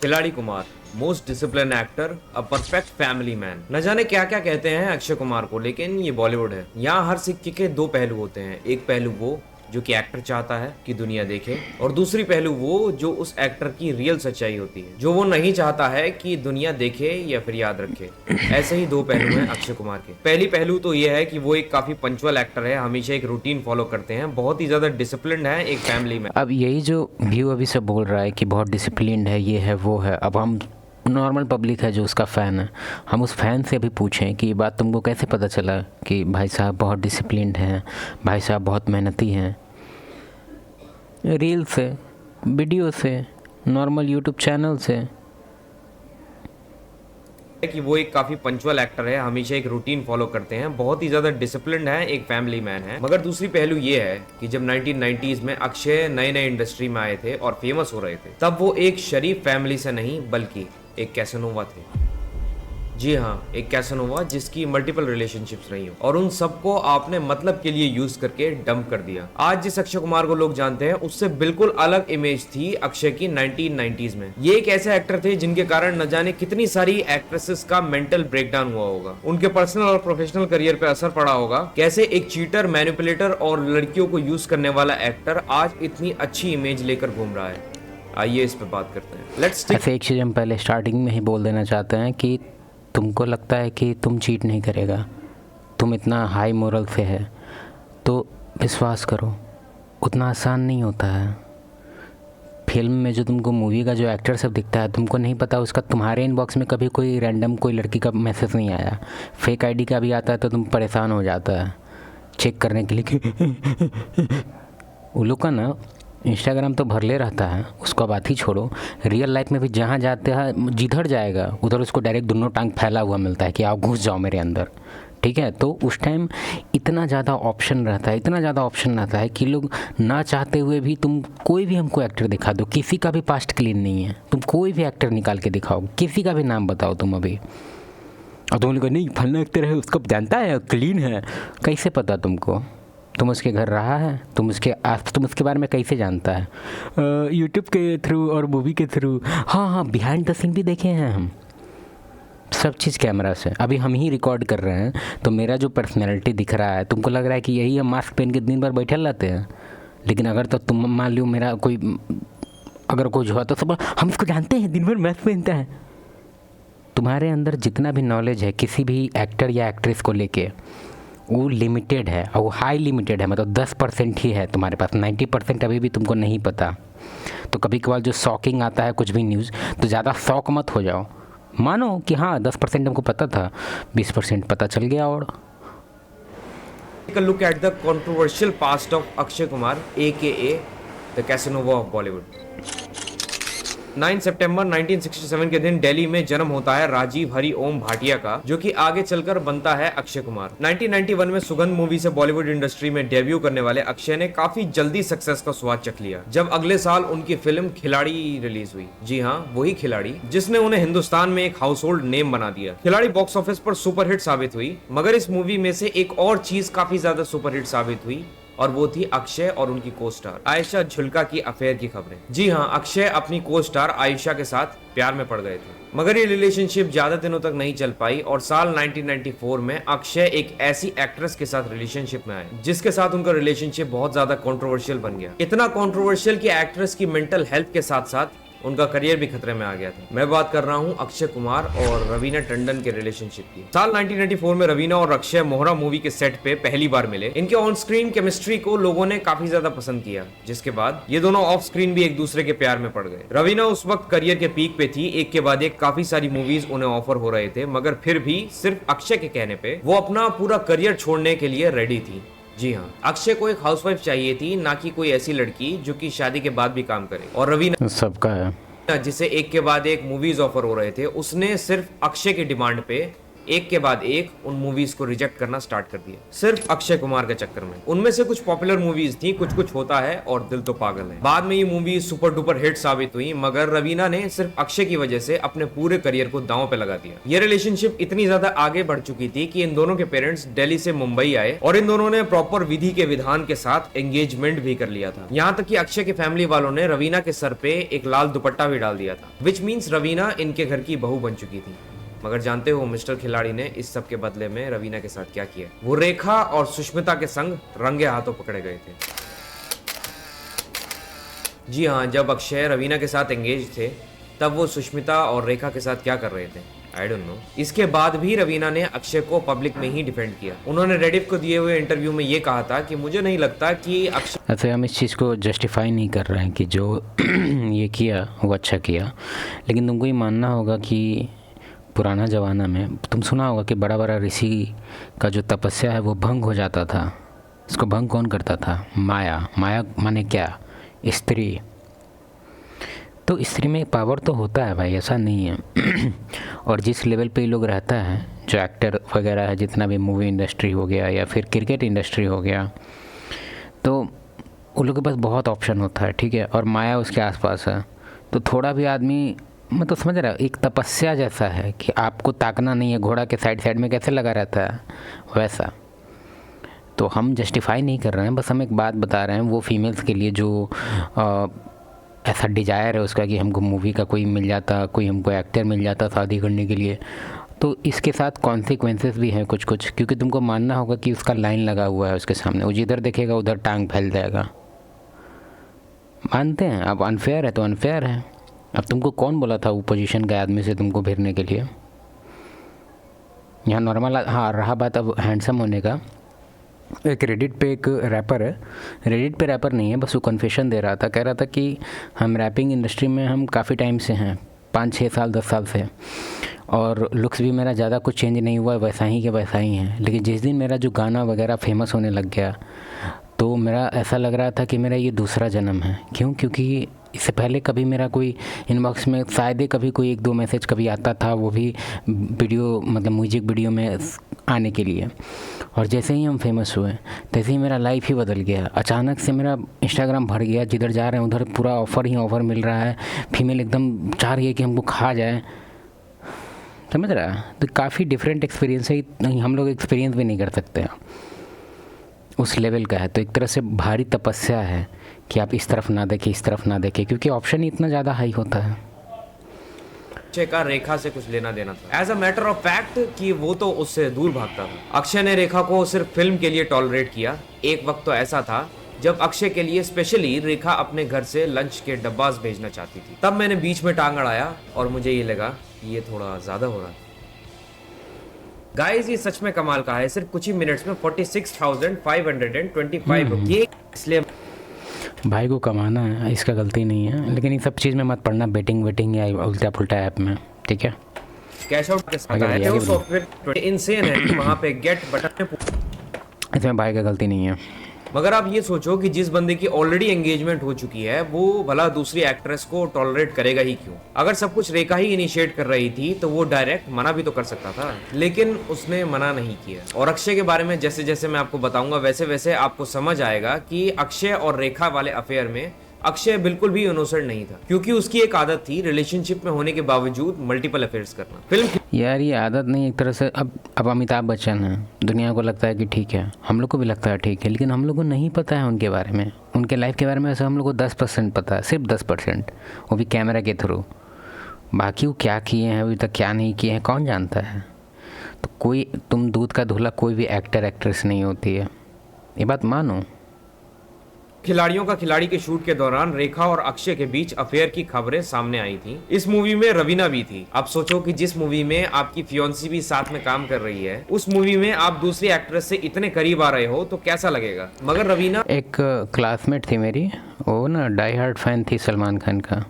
खिलाड़ी Kumar, most discipline actor, a perfect family man. न जाने क्या क्या कहते हैं अक्षय कुमार को, लेकिन ये बॉलीवुड है। यहाँ हर सिक्के के दो पहलू होते हैं। एक पहलू वो जो कि एक्टर चाहता है कि दुनिया देखे, और दूसरी पहलू वो जो उस एक्टर की रियल सच्चाई होती है, जो वो नहीं चाहता है कि दुनिया देखे या फिर याद रखे। ऐसे ही दो पहलू हैं अक्षय कुमार के। पहली पहलू तो ये है कि वो एक काफी पंचुअल एक्टर है, हमेशा एक रूटीन फॉलो करते हैं, बहुत ही ज्यादा डिसिप्लिन्ड है, एक फैमिली में। अब यही जो व्यू अभी से बोल रहा है कि बहुत डिसिप्लिन्ड है, ये है वो है, अब हम नॉर्मल पब्लिक है जो उसका फ़ैन है, हम उस फ़ैन से भी पूछें कि ये बात तुमको कैसे पता चला कि भाई साहब बहुत डिसिप्लिन्ड हैं, भाई साहब बहुत मेहनती हैं? रील से, वीडियो से, नॉर्मल यूट्यूब चैनल से। कि वो एक काफी पंचुअल एक्टर है, हमेशा एक रूटीन फॉलो करते हैं, बहुत ही ज्यादा डिसिप्लिन्ड है, एक फैमिली मैन है। मगर दूसरी पहलू ये है कि जब 1990s में अक्षय नए नए इंडस्ट्री में आए थे और फेमस हो रहे थे, तब वो एक शरीफ फैमिली से नहीं बल्कि एक कैसनोवा थे। जी हाँ, एक कैसनोवा जिसकी मल्टीपल रिलेशनशिप्स रही हो, और उन सबको आपने मतलब के लिए यूज करके डंप कर दिया। आज जिस अक्षय कुमार को लोग जानते हैं, उससे बिल्कुल अलग इमेज थी अक्षय की 1990s में। ये एक ऐसे एक्टर थे जिनके कारण न जाने कितनी सारी एक्ट्रेसेस का मेंटल ब्रेकडाउन हुआ होगा, उनके पर्सनल और प्रोफेशनल करियर पे असर पड़ा होगा। कैसे एक चीटर, मैनिपुलेटर और लड़कियों को यूज करने वाला एक्टर आज इतनी अच्छी इमेज लेकर घूम रहा है, आइए इस पे बात करते हैं। लेट्स ऐसे एक चीज़ हम पहले स्टार्टिंग में ही बोल देना चाहते हैं कि तुमको लगता है कि तुम चीट नहीं करेगा, तुम इतना हाई मोरल से है, तो विश्वास करो उतना आसान नहीं होता है। फिल्म में जो तुमको मूवी का जो एक्टर सब दिखता है, तुमको नहीं पता उसका तुम्हारे इनबॉक्स में कभी कोई रैंडम कोई लड़की का मैसेज नहीं आया। फेक आईडी का भी आता है तो तुम परेशान हो जाता है चेक करने के लिए कि वो लोग का ना इंस्टाग्राम तो भरले रहता है, उसका बात ही छोड़ो। रियल लाइफ में भी जहाँ जाते हैं, जिधर जाएगा उधर उसको डायरेक्ट दोनों टांग फैला हुआ मिलता है कि आप घुस जाओ मेरे अंदर, ठीक है। तो उस टाइम इतना ज़्यादा ऑप्शन रहता है, इतना ज़्यादा ऑप्शन रहता है कि लोग ना चाहते हुए भी, तुम कोई भी हमको एक्टर दिखा दो, किसी का भी पास्ट क्लीन नहीं है, तुम कोई भी एक्टर निकाल के दिखाओ, किसी का भी नाम बताओ तुम अभी, और तुम लोग नहीं फलना एक्टर है उसको जानता है क्लीन है, कैसे पता तुमको? तुम उसके घर रहा है, तुम उसके बारे में कैसे जानता है? यूट्यूब के थ्रू और मूवी के थ्रू। हाँ हाँ, बिहाइंड द सीन भी देखे हैं हम, सब चीज़ कैमरा से। अभी हम ही रिकॉर्ड कर रहे हैं तो मेरा जो पर्सनैलिटी दिख रहा है, तुमको लग रहा है कि यही हम मास्क पहन के दिन भर बैठे रहते हैं। लेकिन अगर तो तुम मान लो मेरा कोई अगर कुछ हुआ तो सब हम इसको जानते हैं, दिन भर मास्क पहनता है। तुम्हारे अंदर जितना भी नॉलेज है किसी भी एक्टर या एक्ट्रेस को लेके, वो लिमिटेड है, और वो हाई लिमिटेड है, मतलब 10% ही है तुम्हारे पास, 90% अभी भी तुमको नहीं पता। तो कभी कभार जो शॉकिंग आता है कुछ भी न्यूज़, तो ज़्यादा शॉक मत हो जाओ, मानो कि हाँ 10% हमको पता था, 20% पता चल गया। और Take a look at the controversial past of Akshay Kumar, aka the Casanova of Bollywood. 9 सितंबर 1967 के दिन दिल्ली में जन्म होता है राजीव हरि ओम भाटिया का, जो कि आगे चलकर बनता है अक्षय कुमार। 1991 में सुगंध मूवी से बॉलीवुड इंडस्ट्री में डेब्यू करने वाले अक्षय ने काफी जल्दी सक्सेस का स्वाद चख लिया, जब अगले साल उनकी फिल्म खिलाड़ी रिलीज हुई। जी हाँ, वही खिलाड़ी जिसने उन्हें हिंदुस्तान में एक हाउस होल्ड नेम बना दिया। खिलाड़ी बॉक्स ऑफिस पर सुपरहिट साबित हुई, मगर इस मूवी में से एक और चीज काफी ज्यादा सुपरहिट साबित हुई, और वो थी अक्षय और उनकी को स्टार आयशा झुल्का की अफेयर की खबरें। जी हाँ, अक्षय अपनी को स्टार आयशा के साथ प्यार में पड़ गए थे, मगर ये रिलेशनशिप ज्यादा दिनों तक नहीं चल पाई, और साल 1994 में अक्षय एक ऐसी एक्ट्रेस के साथ रिलेशनशिप में आए जिसके साथ उनका रिलेशनशिप बहुत ज्यादा कंट्रोवर्शियल बन गया। इतना कंट्रोवर्शियल कि एक्ट्रेस की मेंटल हेल्थ के साथ साथ उनका करियर भी खतरे में आ गया था। मैं बात कर रहा हूँ अक्षय कुमार और रवीना टंडन के रिलेशनशिप की। साल 1994 में रवीना और अक्षय मोहरा मूवी के सेट पे पहली बार मिले। इनके ऑन स्क्रीन केमिस्ट्री को लोगों ने काफी ज्यादा पसंद किया, जिसके बाद ये दोनों ऑफ स्क्रीन भी एक दूसरे के प्यार में पड़ गए। रवीना उस वक्त करियर के पीक पे थी, एक के बाद एक काफी सारी मूवीज उन्हें ऑफर हो रहे थे, मगर फिर भी सिर्फ अक्षय के कहने पे वो अपना पूरा करियर छोड़ने के लिए रेडी थी। जी हाँ, अक्षय को एक हाउसवाइफ चाहिए थी, ना कि कोई ऐसी लड़की जो कि शादी के बाद भी काम करे। और रवीना सबका है, जिसे एक के बाद एक मूवीज ऑफर हो रहे थे, उसने सिर्फ अक्षय की डिमांड पे एक के बाद एक उन मूवीज को रिजेक्ट करना स्टार्ट कर दिया, सिर्फ अक्षय कुमार के चक्कर में। उनमें से कुछ पॉपुलर मूवीज थी, कुछ कुछ होता है और दिल तो पागल है। बाद में ये मूवी सुपर डुपर हिट साबित हुई, मगर रवीना ने सिर्फ अक्षय की वजह से अपने पूरे करियर को दांव पे लगा दिया। ये रिलेशनशिप इतनी ज्यादा आगे बढ़ चुकी थी कि इन दोनों के पेरेंट्स दिल्ली से मुंबई आए और इन दोनों ने प्रॉपर विधि के विधान के साथ एंगेजमेंट भी कर लिया था। यहाँ तक कि अक्षय के फैमिली वालों ने रवीना के सर पे एक लाल दुपट्टा भी डाल दिया था, विच मीन्स रवीना इनके घर की बहू बन चुकी थी। मगर जानते हो मिस्टर खिलाड़ी ने इस सब के बदले में रवीना के साथ क्या किया? वो रेखा और सुष्मिता के संग रंगे हाथों पकड़े गए थे। जी हाँ, जब अक्षय रवीना के साथ एंगेज थे तब वो सुष्मिता और रेखा के साथ क्या कर रहे थे? I don't know. इसके बाद भी रवीना ने अक्षय को पब्लिक में ही डिफेंड किया। उन्होंने रेडिफ को दिए हुए इंटरव्यू में ये कहा था कि मुझे नहीं लगता कि अक्षय। अच्छा, हम इस चीज़ को जस्टिफाई नहीं कर रहे हैं कि जो ये किया वो अच्छा किया, लेकिन तुमको ये मानना होगा कि पुराना ज़माना में तुम सुना होगा कि बड़ा बड़ा ऋषि का जो तपस्या है वो भंग हो जाता था। इसको भंग कौन करता था? माया। माया माने क्या? स्त्री। तो स्त्री में पावर तो होता है भाई, ऐसा नहीं है। और जिस लेवल पे ये लोग रहता है, जो एक्टर वगैरह है, जितना भी मूवी इंडस्ट्री हो गया या फिर क्रिकेट इंडस्ट्री हो गया, तो उन लोगों के पास बहुत ऑप्शन होता है, ठीक है। और माया उसके आसपास है, तो थोड़ा भी आदमी, मैं तो समझ रहा हूँ, एक तपस्या जैसा है कि आपको ताकना नहीं है। घोड़ा के साइड साइड में कैसे लगा रहता है वैसा। तो हम जस्टिफाई नहीं कर रहे हैं, बस हम एक बात बता रहे हैं वो फीमेल्स के लिए जो ऐसा डिज़ायर है उसका कि हमको मूवी का कोई मिल जाता, कोई हमको एक्टर मिल जाता शादी करने के लिए, तो इसके साथ कॉन्सिक्वेंसेस भी हैं कुछ कुछ। क्योंकि तुमको मानना होगा कि उसका लाइन लगा हुआ है उसके सामने, वो जिधर देखेगा उधर टांग फैल जाएगा। मानते हैं, अब अनफेयर है तो अनफेयर है। अब तुमको कौन बोला था वो पोजीशन के आदमी से तुमको भिड़ने के लिए? यहाँ नॉर्मल। हाँ, रहा बात अब हैंडसम होने का, एक रेडिट पे एक रैपर है, रेडिट पे रैपर नहीं है, बस वो कन्फेशन दे रहा था। कह रहा था कि हम रैपिंग इंडस्ट्री में हम काफ़ी टाइम से हैं, 5-6 साल 10 साल से, और लुक्स भी मेरा ज़्यादा कुछ चेंज नहीं हुआ, वैसा ही के वैसा ही है। लेकिन जिस दिन मेरा जो गाना वगैरह फेमस होने लग गया तो मेरा ऐसा लग रहा था कि मेरा ये दूसरा जन्म है। क्यों? क्योंकि इससे पहले कभी मेरा कोई इनबॉक्स में शायद ही कभी कोई 1-2 मैसेज कभी आता था, वो भी वीडियो मतलब म्यूजिक वीडियो में आने के लिए। और जैसे ही हम फेमस हुए तैसे ही मेरा लाइफ ही बदल गया। अचानक से मेरा इंस्टाग्राम भर गया, जिधर जा रहे हैं उधर पूरा ऑफ़र ही ऑफ़र मिल रहा है। फीमेल एकदम चाह रही है कि हमको खा जाए, समझ रहा है? तो काफ़ी डिफरेंट एक्सपीरियंस है, नहीं हम लोग एक्सपीरियंस भी नहीं कर सकते हैं, उस लेवल का है। तो एक तरह से भारी तपस्या है कि आप इस तरफ ना देखें, इस तरफ ना देखें, क्योंकि ऑप्शन ही इतना ज़्यादा हाई होता है। अक्षय का रेखा से कुछ लेना देना था, as a matter of fact कि वो तो उससे दूर भागता था। अक्षय ने रेखा को सिर्फ फिल्म के लिए टॉलरेट किया। एक वक्त तो ऐसा था जब अक्षय के लिए स्पेशली रेखा अपने घर से लंच के डब्बास भेजना चाहती थी। तब मैंने बीच में टांग अड़ाया और मुझे ये लगा कि ये थोड़ा ज्यादा हो रहा है। गाइस, ये सच में कमाल का है। सिर्फ कुछ ही मिनट्स में 46,525 ये इसलिए भाई को कमाना है, इसका गलती नहीं है, लेकिन ये सब चीज़ में मत पड़ना, बेटिंग वेटिंग या उल्टा पुल्टा ऐप में, ठीक है। कैश आउट के साथ आए थे वो सॉफ्टवेयर इनसेन है कि वहां पे गेट बटन में, इसमें भाई का गलती नहीं है। मगर आप ये सोचो कि जिस बंदे की ऑलरेडी एंगेजमेंट हो चुकी है वो भला दूसरी एक्ट्रेस को टॉलरेट करेगा ही क्यों? अगर सब कुछ रेखा ही इनिशिएट कर रही थी तो वो डायरेक्ट मना भी तो कर सकता था, लेकिन उसने मना नहीं किया। और अक्षय के बारे में जैसे जैसे मैं आपको बताऊंगा वैसे वैसे आपको समझ आएगा कि अक्षय और रेखा वाले अफेयर में अक्षय बिल्कुल भी इनोसेंट नहीं था, क्योंकि उसकी एक आदत थी रिलेशनशिप में होने के बावजूद मल्टीपल अफेयर्स करना। फिल्म यार ये आदत नहीं, एक तरह से अब अमिताभ बच्चन है, दुनिया को लगता है कि ठीक है, हम लोग को भी लगता है ठीक है, लेकिन हम लोग को नहीं पता है उनके बारे में, उनके लाइफ के बारे में। ऐसा हम लोग को 10% पता है, सिर्फ 10%, वो भी कैमरा के थ्रू। बाकी वो क्या किए हैं अभी तक, क्या नहीं किए हैं, कौन जानता है। तो कोई तुम दूध का धुला कोई भी एक्टर एक्ट्रेस नहीं होती है, ये बात मानो। खिलाड़ियों का खिलाड़ी के शूट के दौरान रेखा और अक्षय के बीच अफेयर की खबरें सामने आई थी। इस मूवी में रवीना भी थी। आप सोचो कि जिस मूवी में आपकी फियोन्सी भी साथ में काम कर रही है, उस मूवी में आप दूसरी एक्ट्रेस से इतने करीब आ रहे हो तो कैसा लगेगा? मगर रवीना एक क्लासमेट थी मेरी, वो ना डाई हार्ड फैन थी सलमान खान का।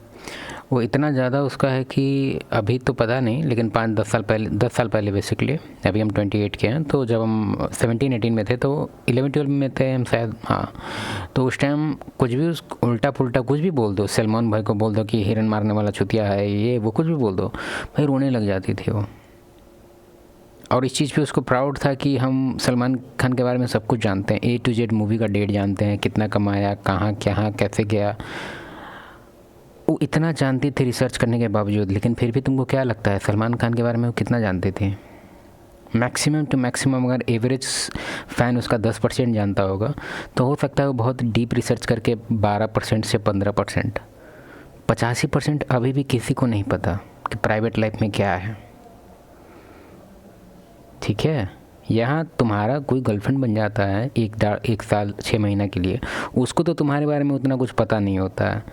वो इतना ज़्यादा उसका है कि अभी तो पता नहीं, लेकिन 5-10 साल पहले बेसिकली, अभी हम 28 के हैं, तो जब हम 17-18 में थे तो 11-12 में थे हम शायद, हाँ। तो उस टाइम कुछ भी उल्टा पुल्टा कुछ भी बोल दो, सलमान भाई को बोल दो कि हिरन मारने वाला छुतिया है, ये वो कुछ भी बोल दो, भाई रोने लग जाती थी वो। और इस चीज़ पे उसको प्राउड था कि हम सलमान खान के बारे में सब कुछ जानते हैं, A to Z मूवी का डेट जानते हैं, कितना कमाया, कहाँ क्या कैसे गया, वो इतना जानती थी रिसर्च करने के बावजूद। लेकिन फिर भी तुमको क्या लगता है सलमान खान के बारे में वो कितना जानते थे? मैक्सिमम टू मैक्सिमम अगर एवरेज फ़ैन उसका 10% जानता होगा तो हो सकता है वो बहुत डीप रिसर्च करके 12% से 15%, 85% अभी भी किसी को नहीं पता कि प्राइवेट लाइफ में क्या है। ठीक है, यहाँ तुम्हारा कोई गर्लफ्रेंड बन जाता है एक साल 6 महीना के लिए, उसको तो तुम्हारे बारे में उतना कुछ पता नहीं होता है,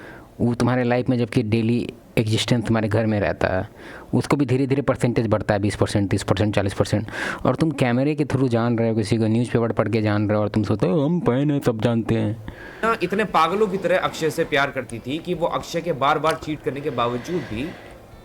वो तुम्हारे लाइफ में जबकि डेली एग्जिस्टेंस तुम्हारे घर में रहता है, उसको भी धीरे धीरे परसेंटेज बढ़ता है, 20%, 30%, 40%, और तुम कैमरे के थ्रू जान रहे हो, किसी को न्यूज़पेपर पढ़ के जान रहे हो, और तुम सोचते हो हम फैन हैं, सब जानते हैं। ना इतने पागलों की तरह अक्षय से प्यार करती थी कि वो अक्षय के बार बार चीट करने के बावजूद भी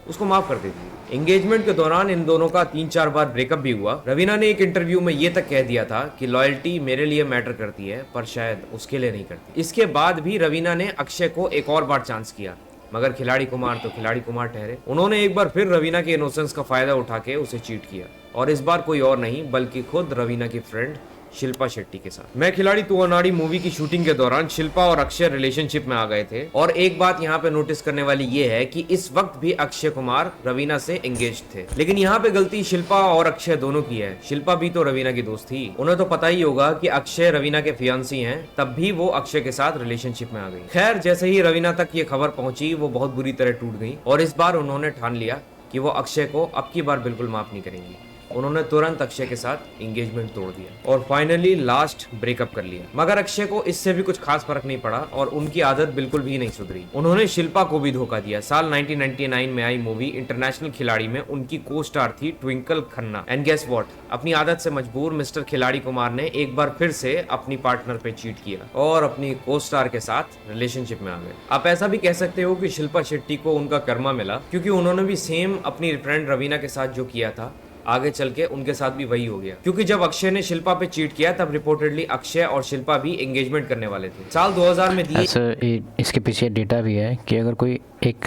उसको माफ कर देती थी। एंगेजमेंट के दौरान इन दोनों का 3-4 बार ब्रेकअप भी हुआ। रवीना ने एक इंटरव्यू में ये तक कह दिया था कि लॉयल्टी मेरे लिए मैटर करती है पर शायद उसके लिए नहीं करती। इसके बाद भी रवीना ने अक्षय को एक और बार चांस किया, मगर खिलाड़ी कुमार तो खिलाड़ी कुमार ठहरे। उन्होंने एक बार फिर रवीना के इनोसेंस का फायदा उठा के उसे चीट किया, और इस बार कोई और नहीं बल्कि खुद रवीना की फ्रेंड शिल्पा शेट्टी के साथ। मैं खिलाड़ी तू अनाड़ी मूवी की शूटिंग के दौरान शिल्पा और अक्षय रिलेशनशिप में आ गए थे, और एक बात यहाँ पे नोटिस करने वाली ये है कि इस वक्त भी अक्षय कुमार रवीना से एंगेज थे। लेकिन यहाँ पे गलती शिल्पा और अक्षय दोनों की है। शिल्पा भी तो रवीना की दोस्त थी, उन्हें तो पता ही होगा कि अक्षय रवीना के फियांसी हैं, तब भी वो अक्षय के साथ रिलेशनशिप में आ गई। खैर, जैसे ही रवीना तक ये खबर पहुंची वो बहुत बुरी तरह टूट गई, और इस बार उन्होंने ठान लिया कि वो अक्षय को अब की बार बिल्कुल माफ नहीं करेंगी। उन्होंने तुरंत अक्षय के साथ एंगेजमेंट तोड़ दिया और फाइनली लास्ट ब्रेकअप कर लिया। मगर अक्षय को इससे भी कुछ खास फर्क नहीं पड़ा और उनकी आदत बिल्कुल भी नहीं सुधरी। उन्होंने शिल्पा को भी धोखा दिया। साल 1999 में आई मूवी इंटरनेशनल खिलाड़ी में उनकी को स्टार थी Twinkle Khanna. And guess what, अपनी आदत से मजबूर मिस्टर खिलाड़ी कुमार ने एक बार फिर से अपनी पार्टनर पे चीट किया और अपनी को स्टार के साथ रिलेशनशिप में आ गए। आप ऐसा भी कह सकते हो कि शिल्पा शेट्टी को उनका कर्मा मिला, क्योंकि उन्होंने भी सेम अपनी फ्रेंड रवीना के साथ जो किया था आगे चल के उनके साथ भी वही हो गया। क्योंकि जब अक्षय ने शिल्पा पे चीट किया तब रिपोर्टेडली अक्षय और शिल्पा भी एंगेजमेंट करने वाले थे। साल 2000 में दिए इसके पीछे डेटा भी है कि अगर कोई एक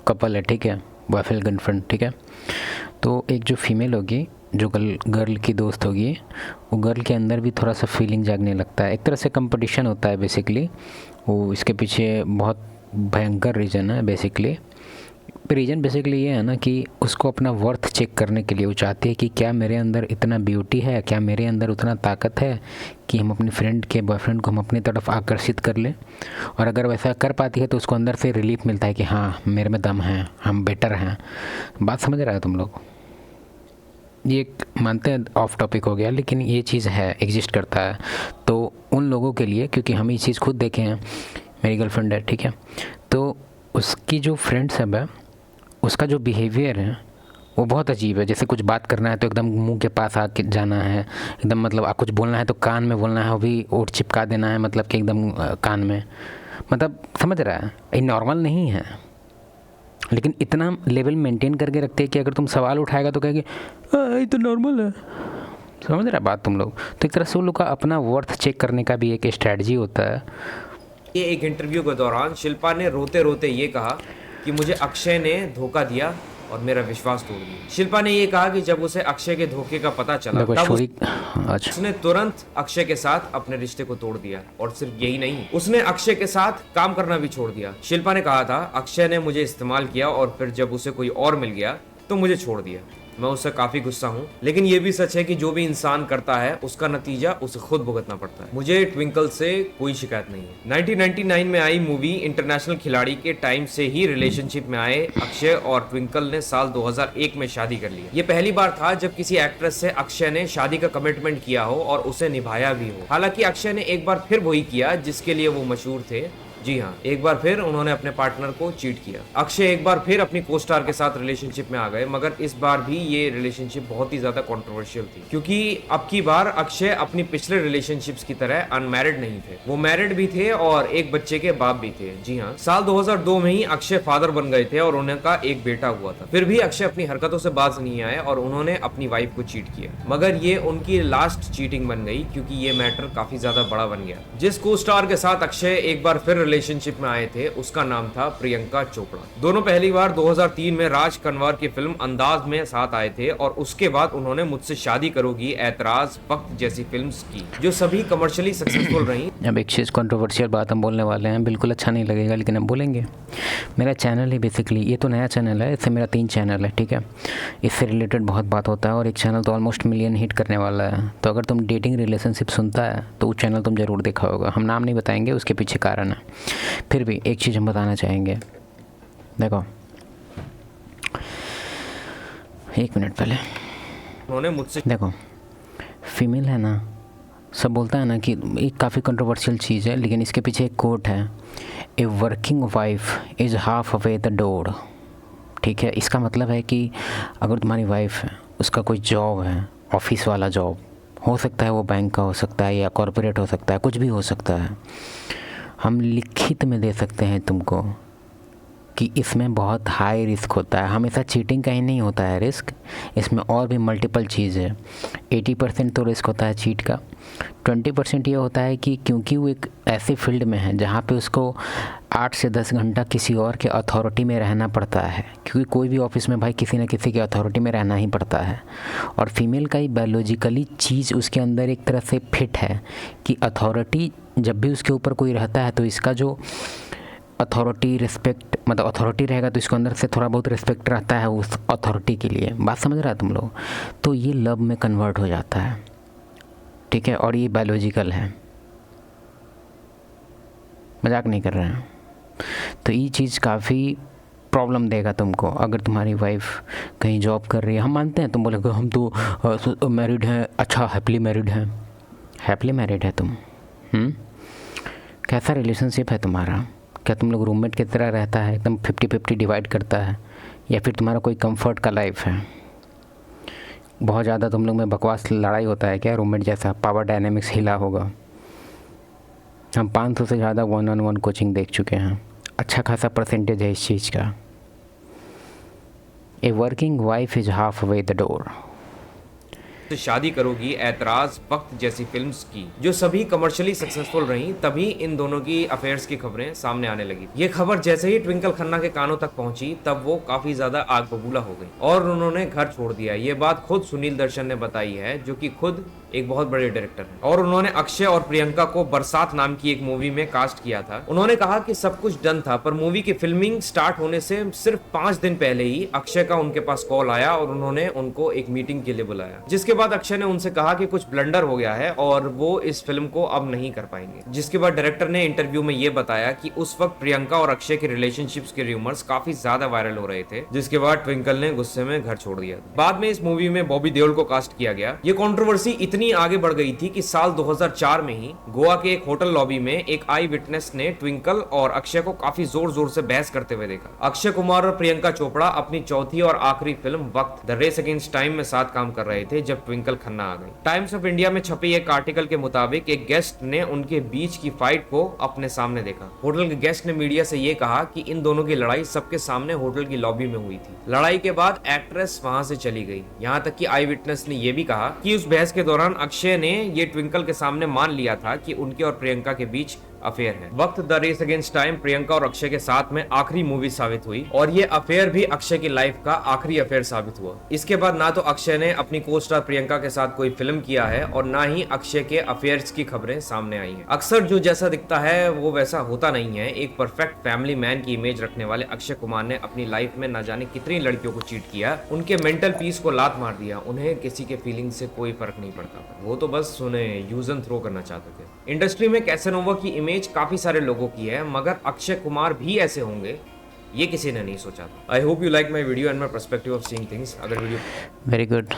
कपल है, ठीक है, बॉयफ्रेंड गर्लफ्रेंड, ठीक है, तो एक जो फीमेल होगी, जो गर्ल की दोस्त होगी, वो गर्ल के अंदर भी थोड़ा सा फीलिंग जागने लगता है। एक तरह से कंपटीशन होता है बेसिकली। वो इसके पीछे बहुत भयंकर रीज़न है बेसिकली ये है ना कि उसको अपना वर्थ चेक करने के लिए वो चाहती है कि क्या मेरे अंदर इतना ब्यूटी है, क्या मेरे अंदर उतना ताकत है कि हम अपनी फ्रेंड के बॉयफ्रेंड को हम अपनी तरफ आकर्षित कर लें। और अगर वैसा कर पाती है तो उसको अंदर से रिलीफ मिलता है कि हाँ मेरे में दम है, हम बेटर हैं। बात समझ रहा है तुम लोग? ये मानते हैं ऑफ टॉपिक हो गया, लेकिन ये चीज़ है, एग्जिस्ट करता है। तो उन लोगों के लिए, क्योंकि हम ये चीज़ खुद देखे हैं, मेरी गर्लफ्रेंड है, ठीक है, तो उसकी जो फ्रेंड्स है, उसका जो बिहेवियर है वो बहुत अजीब है। जैसे कुछ बात करना है तो एकदम मुंह के पास आके जाना है, एकदम मतलब कुछ बोलना है तो कान में बोलना है, वो भी ओट चिपका देना है, मतलब कि एकदम कान में, मतलब समझ रहा है, ये नॉर्मल नहीं है। लेकिन इतना लेवल मेंटेन करके रखते हैं कि अगर तुम सवाल उठाएगा तो कहेंगे ये तो नॉर्मल है। समझ रहा है बात तुम लोग? तो एक तरह से उन लोग का अपना वर्थ चेक करने का भी एक स्ट्रैटेजी होता है। ये एक इंटरव्यू के दौरान शिल्पा ने रोते रोते ये कहा कि मुझे अक्षय ने धोखा दिया और मेरा विश्वास तोड़ दिया। शिल्पा ने ये कहा कि जब उसे अक्षय के धोखे का पता चला तब उसने तुरंत अक्षय के साथ अपने रिश्ते को तोड़ दिया, और सिर्फ यही नहीं, उसने अक्षय के साथ काम करना भी छोड़ दिया। शिल्पा ने कहा था अक्षय ने मुझे इस्तेमाल किया और फिर जब उसे कोई और मिल गया तो मुझे छोड़ दिया। मैं उससे काफी गुस्सा हूँ, लेकिन ये भी सच है कि जो भी इंसान करता है उसका नतीजा उसे खुद भुगतना पड़ता है। मुझे ट्विंकल से कोई शिकायत नहीं है। 1999 में आई मूवी इंटरनेशनल खिलाड़ी के टाइम से ही रिलेशनशिप में आए अक्षय और ट्विंकल ने साल 2001 में शादी कर ली। ये पहली बार था जब किसी एक्ट्रेस से अक्षय ने शादी का कमिटमेंट किया हो और उसे निभाया भी हो। हालांकि अक्षय ने एक बार फिर वही किया जिसके लिए वो मशहूर थे। जी हाँ, एक बार फिर उन्होंने अपने पार्टनर को चीट किया। अक्षय एक बार फिर अपनी को स्टार के साथ रिलेशनशिप में आ गए, मगर इस बार भी ये रिलेशनशिप बहुत ही ज्यादा कंट्रोवर्शियल थी, क्योंकि अब की बार अक्षय अपनी पिछले रिलेशनशिप्स की तरह अनमैरिड नहीं थे। वो मैरिड भी थे और एक बच्चे के बाप भी थे। जी हाँ, साल 2002 में ही अक्षय फादर बन गए थे और उनका एक बेटा हुआ था। फिर भी अक्षय अपनी हरकतों से बाज नहीं आए और उन्होंने अपनी वाइफ को चीट किया, मगर ये उनकी लास्ट चीटिंग बन गई क्योंकि ये मैटर काफी ज्यादा बड़ा बन गया। जिस को स्टार के साथ अक्षय एक बार फिर रिलेशनशिप में आए थे उसका नाम था प्रियंका चोपड़ा। दोनों पहली बार 2003 में राज कंवर की फिल्म अंदाज में साथ आए थे और उसके बाद उन्होंने मुझसे शादी करोगी, ऐतराज, वक्त जैसी फिल्म्स की जो सभी कमर्शियली सक्सेसफुल रही। अब एक चीज़ कंट्रोवर्शियल बात हम बोलने वाले हैं, बिल्कुल अच्छा नहीं लगेगा लेकिन हम बोलेंगे। मेरा चैनल ही बेसिकली, ये तो नया चैनल है, इससे मेरा 3 चैनल है, ठीक है। इससे रिलेटेड बहुत बात होता है और एक चैनल तो ऑलमोस्ट मिलियन हिट करने वाला है। तो अगर तुम डेटिंग रिलेशनशिप सुनता है तो वो चैनल तुम ज़रूर देखा होगा। हम नाम नहीं बताएंगे, उसके पीछे कारण है। फिर भी एक चीज़ हम बताना चाहेंगे। देखो, एक मिनट पहले उन्होंने मुझसे देखो, फीमेल है ना, सब बोलता है ना कि एक काफ़ी कंट्रोवर्शियल चीज़ है, लेकिन इसके पीछे एक कोट है, a working wife is half away the door. ठीक है, इसका मतलब है कि अगर तुम्हारी वाइफ है, उसका कोई जॉब है, ऑफिस वाला जॉब हो सकता है, वो बैंक का हो सकता है या कॉरपोरेट हो सकता है, कुछ भी हो सकता है, हम लिखित में दे सकते हैं तुमको कि इसमें बहुत हाई रिस्क होता है। हमेशा चीटिंग का ही नहीं होता है रिस्क, इसमें और भी मल्टीपल चीज़ है। 80% तो रिस्क होता है चीट का, 20% ये होता है कि क्योंकि वो एक ऐसे फील्ड में है जहाँ पे उसको 8 से 10 घंटा किसी और के अथॉरिटी में रहना पड़ता है, क्योंकि कोई भी ऑफिस में भाई किसी न किसी के अथॉरिटी में रहना ही पड़ता है। और फीमेल का ही बायोलॉजिकली चीज़ उसके अंदर एक तरह से फिट है कि अथॉरिटी जब भी उसके ऊपर कोई रहता है तो इसका जो अथॉरिटी रिस्पेक्ट, मतलब अथॉरिटी रहेगा तो इसको अंदर से थोड़ा बहुत रिस्पेक्ट रहता है उस अथॉरिटी के लिए। बात समझ रहा है तुम लोग? तो ये लव में कन्वर्ट हो जाता है, ठीक है, और ये बायोलॉजिकल है, मजाक नहीं कर रहे हैं। तो ये चीज़ काफ़ी प्रॉब्लम देगा तुमको अगर तुम्हारी वाइफ कहीं जॉब कर रही है। हम मानते हैं, तुम बोलोगे हम तो मैरिड हैं, अच्छा हैप्पीली मैरिड हैं। हैप्पीली मैरिड है तुम? कैसा रिलेशनशिप है तुम्हारा? क्या तुम लोग रूममेट की तरह रहता है, एकदम 50-50 डिवाइड करता है, या फिर तुम्हारा कोई कंफर्ट का लाइफ है? बहुत ज़्यादा तुम लोग में बकवास लड़ाई होता है क्या रूममेट जैसा? पावर डायनेमिक्स हिला होगा। हम 500 से ज़्यादा 1-on-1 कोचिंग देख चुके हैं, अच्छा खासा परसेंटेज है इस चीज़ का। A working wife is half away the door. से शादी करोगी, ऐतराज, वक्त जैसी फिल्म्स की जो सभी कमर्शियली सक्सेसफुल रही, तभी इन दोनों की अफेयर्स की खबरें सामने आने लगी। ये खबर जैसे ही ट्विंकल खन्ना के कानों तक पहुंची तब वो काफी ज्यादा आग बबूला हो गई और उन्होंने घर छोड़ दिया। ये बात खुद सुनील दर्शन ने बताई है, जो कि खुद एक बहुत बड़े डायरेक्टर हैं, और उन्होंने अक्षय और प्रियंका को बरसात नाम की एक मूवी में कास्ट किया था। उन्होंने कहा कि सब कुछ डन था, पर मूवी की फिल्मिंग स्टार्ट होने से सिर्फ 5 दिन पहले ही अक्षय का उनके पास कॉल आया और उन्होंने उनको एक मीटिंग के लिए बुलाया, जिसके बाद अक्षय ने उनसे कहा कि कुछ ब्लंडर हो गया है और वो इस फिल्म को अब नहीं कर पाएंगे। जिसके बाद डायरेक्टर ने इंटरव्यू में ये बताया कि उस वक्त प्रियंका और अक्षय के रिलेशनशिप्स के रूमर्स काफी ज्यादा वायरल हो रहे थे, जिसके बाद ट्विंकल ने गुस्से में घर छोड़ दिया। बाद में इस मूवी में बॉबी देओल को कास्ट किया गया। ये कंट्रोवर्सी इतनी आगे बढ़ गई थी कि साल 2004 में ही गोवा के एक होटल लॉबी में एक आई विटनेस ने ट्विंकल और अक्षय को काफी जोर जोर से बहस करते हुए देखा। अक्षय कुमार और प्रियंका चोपड़ा अपनी चौथी और आखिरी फिल्म वक्त द रेस अगेंस्ट टाइम में साथ काम कर रहे थे जब ट्विंकल खन्ना आ गई। टाइम्स ऑफ इंडिया में छपे एक आर्टिकल के मुताबिक एक गेस्ट ने उनके बीच की फाइट को अपने सामने देखा। होटल के गेस्ट ने मीडिया से ये कहा कि इन दोनों की लड़ाई सबके सामने होटल की लॉबी में हुई थी। लड़ाई के बाद एक्ट्रेस वहां से चली गई। यहाँ तक कि आई विटनेस ने यह भी कहा कि उस बहस के दौरान अक्षय ने ये ट्विंकल के सामने मान लिया था कि उनके और प्रियंका के बीच अफेयर है। वक्त the race against time Priyanka और अक्षय के साथ में आखिरी मूवी साबित हुई और ये अफेयर भी अक्षय की लाइफ का आखिरी अफेयर साबित हुआ। इसके बाद ना तो अक्षय ने अपनी को स्टार प्रियंका के साथ कोई फिल्म किया है और ना ही अक्षय के अफेयर्स की खबरें सामने आई हैं। अक्सर जो जैसा दिखता है वो वैसा होता नहीं है। एक परफेक्ट फैमिली मैन की इमेज रखने वाले अक्षय कुमार ने अपनी लाइफ में न जाने कितनी लड़कियों को चीट किया, उनके मेंटल पीस को लात मार दिया। उन्हें किसी के फीलिंग से कोई फर्क नहीं पड़ता, वो तो बस उन्हें यूज एंड थ्रो करना चाहते थे। इंडस्ट्री में कैसेनोवा की इमेज काफी सारे लोगों की है, मगर अक्षय कुमार भी ऐसे होंगे ये किसी ने नहीं सोचा था। I hope you like my video and my perspective of seeing things. अगर वीडियो वेरी गुड।